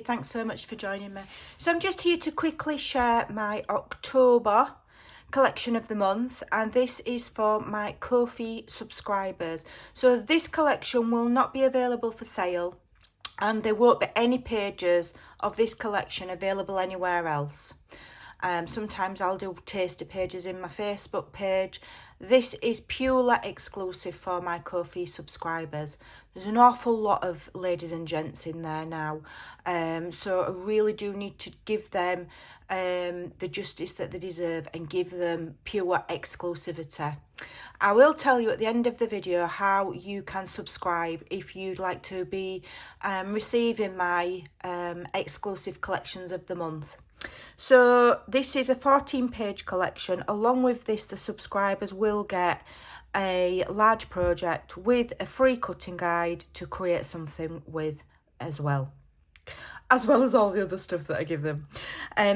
thanks so much for joining me. So I'm just here to quickly share my October collection of the month, and this is for my Ko-fi subscribers. So this collection will not be available for sale, and there won't be any pages of this collection available anywhere else. Sometimes I'll do taster pages in my Facebook page. This is purely exclusive for my Ko-fi subscribers. There's an awful lot of ladies and gents in there now, so I really do need to give them the justice that they deserve and give them pure exclusivity. I will tell you at the end of the video how you can subscribe if you'd like to be receiving my exclusive collections of the month. So this is a 14-page collection. Along with this, the subscribers will get a large project with a free cutting guide to create something with as well as all the other stuff that I give them.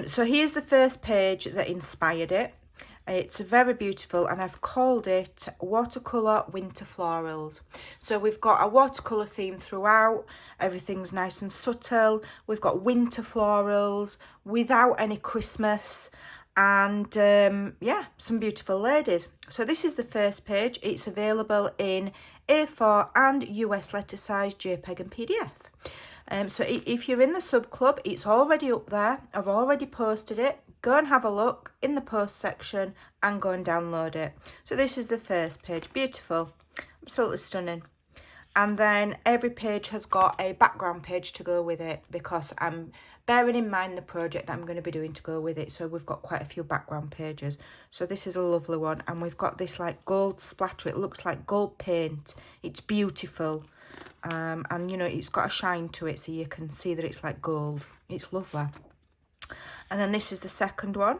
So here's the first page that inspired it. It's very beautiful, and I've called it Watercolour Winter Florals. So we've got a watercolour theme throughout. Everything's nice and subtle. We've got winter florals without any Christmas, and yeah, some beautiful ladies. So this is the first page. It's available in A4 and US letter size, JPEG and PDF. So if you're in the sub club, it's already up there. I've already posted it. Go and have a look in the post section and go and download it. So this is the first page. Beautiful, absolutely stunning. And then every page has got a background page to go with it, because I'm bearing in mind the project that I'm going to be doing to go with it. So we've got quite a few background pages. So this is a lovely one, and we've got this like gold splatter. It looks like gold paint. It's beautiful, and you know, it's got a shine to it, so you can see that it's like gold. It's lovely. And then this is the second one.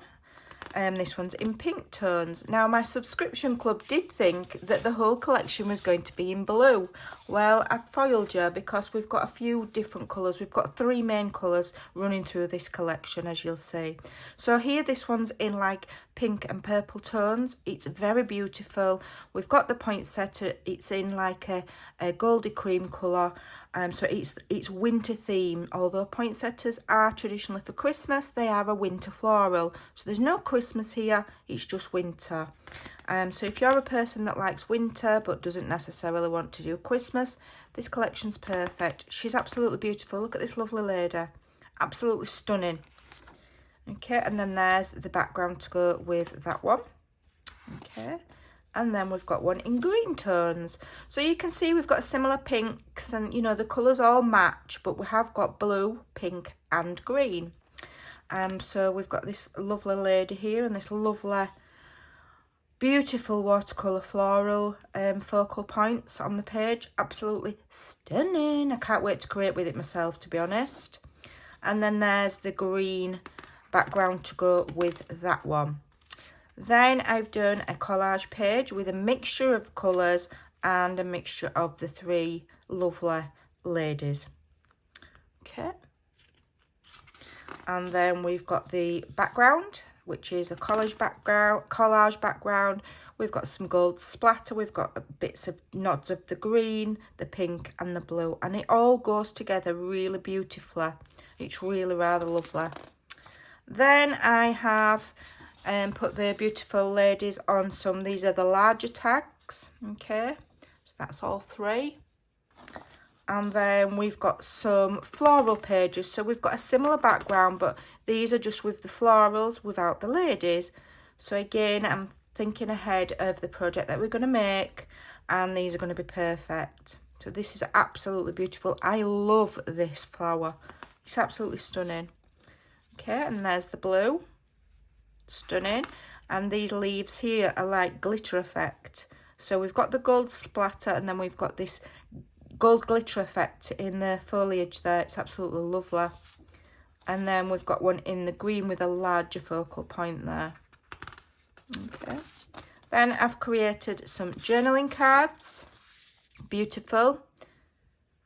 This one's in pink tones. Now, my subscription club did think that the whole collection was going to be in blue. Well, I foiled you, because we've got a few different colours. We've got 3 main colours running through this collection, as you'll see. So here, this one's in like pink and purple tones. It's very beautiful. We've got the poinsettia. It's in like a goldy cream colour. So it's winter theme. Although poinsettias are traditionally for Christmas, they are a winter floral. So there's no Christmas here, it's just winter. So if you're a person that likes winter but doesn't necessarily want to do Christmas, this collection's perfect. She's absolutely beautiful. Look at this lovely lady. Absolutely stunning. Okay, and then there's the background to go with that one. Okay. And then we've got one in green tones. So you can see we've got similar pinks, and you know, the colours all match, but we have got blue, pink and green. So we've got this lovely lady here, and this lovely beautiful watercolour floral focal points on the page. Absolutely stunning. I can't wait to create with it myself, to be honest. And then there's the green background to go with that one. Then I've done a collage page with a mixture of colours and a mixture of the 3 lovely ladies. Okay. And then we've got the background, which is a collage background. We've got some gold splatter. We've got bits of nods of the green, the pink and the blue. And it all goes together really beautifully. It's really rather lovely. Then I have put the beautiful ladies on some. These are the larger tags. Okay, so that's all 3. And then we've got some floral pages. So we've got a similar background, but these are just with the florals without the ladies. So again, I'm thinking ahead of the project that we're going to make, and these are going to be perfect. So this is absolutely beautiful. I love this flower. It's absolutely stunning. Okay, and there's the blue. Stunning. And these leaves here are like glitter effect. So we've got the gold splatter, and then we've got this gold glitter effect in the foliage there. It's absolutely lovely. And then we've got one in the green with a larger focal point there. Okay. Then I've created some journaling cards. Beautiful.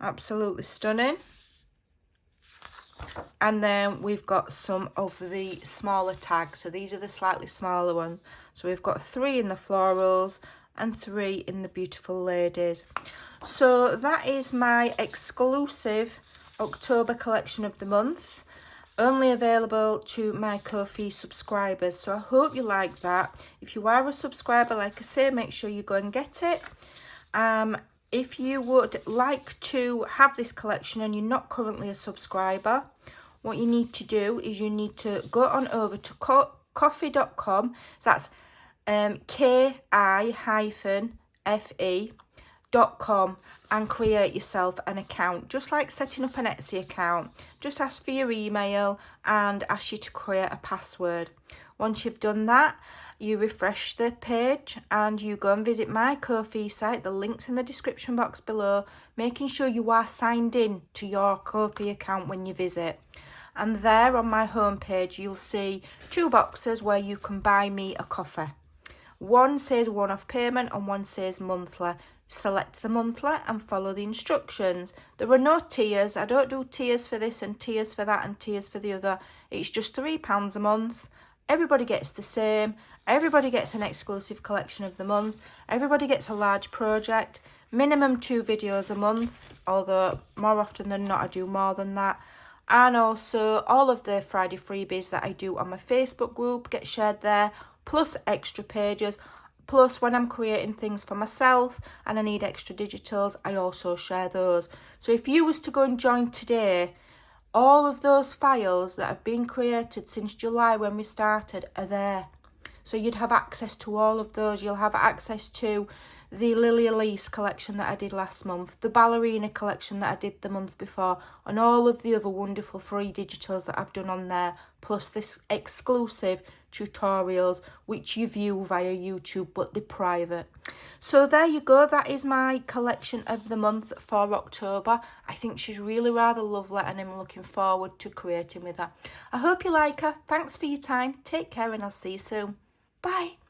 Absolutely stunning. And then we've got some of the smaller tags. So these are the slightly smaller ones. So we've got 3 in the florals and 3 in the beautiful ladies. So that is my exclusive October collection of the month, only available to my Ko-fi subscribers. So I hope you like that. If you are a subscriber, like I say, make sure you go and get it. If you would like to have this collection and you're not currently a subscriber, what you need to do is you need to go on over to ko-fi.com. So that's ki-fe.com and create yourself an account, just like setting up an Etsy account. Just ask for your email and ask you to create a password. Once you've done that, you refresh the page and you go and visit my Ko-fi site. The link's in the description box below, making sure you are signed in to your Ko-fi account when you visit. And there on my homepage, you'll see 2 boxes where you can buy me a coffee. One says one-off payment and one says monthly. Select the monthly and follow the instructions. There are no tiers. I don't do tiers for this and tiers for that and tiers for the other. It's just £3 a month. Everybody gets the same. Everybody gets an exclusive collection of the month. Everybody gets a large project. Minimum 2 videos a month, although more often than not I do more than that. And also all of the Friday freebies that I do on my Facebook group get shared there, plus extra pages. Plus when I'm creating things for myself and I need extra digitals, I also share those. So if you was to go and join today, all of those files that have been created since July when we started are there. So you'd have access to all of those. You'll have access to the Lily Elise collection that I did last month, the ballerina collection that I did the month before, and all of the other wonderful free digitals that I've done on there, plus this exclusive tutorials which you view via YouTube, but they're private. So there you go. That is my collection of the month for October. I think she's really rather lovely and I'm looking forward to creating with her. I hope you like her. Thanks for your time. Take care and I'll see you soon. Bye.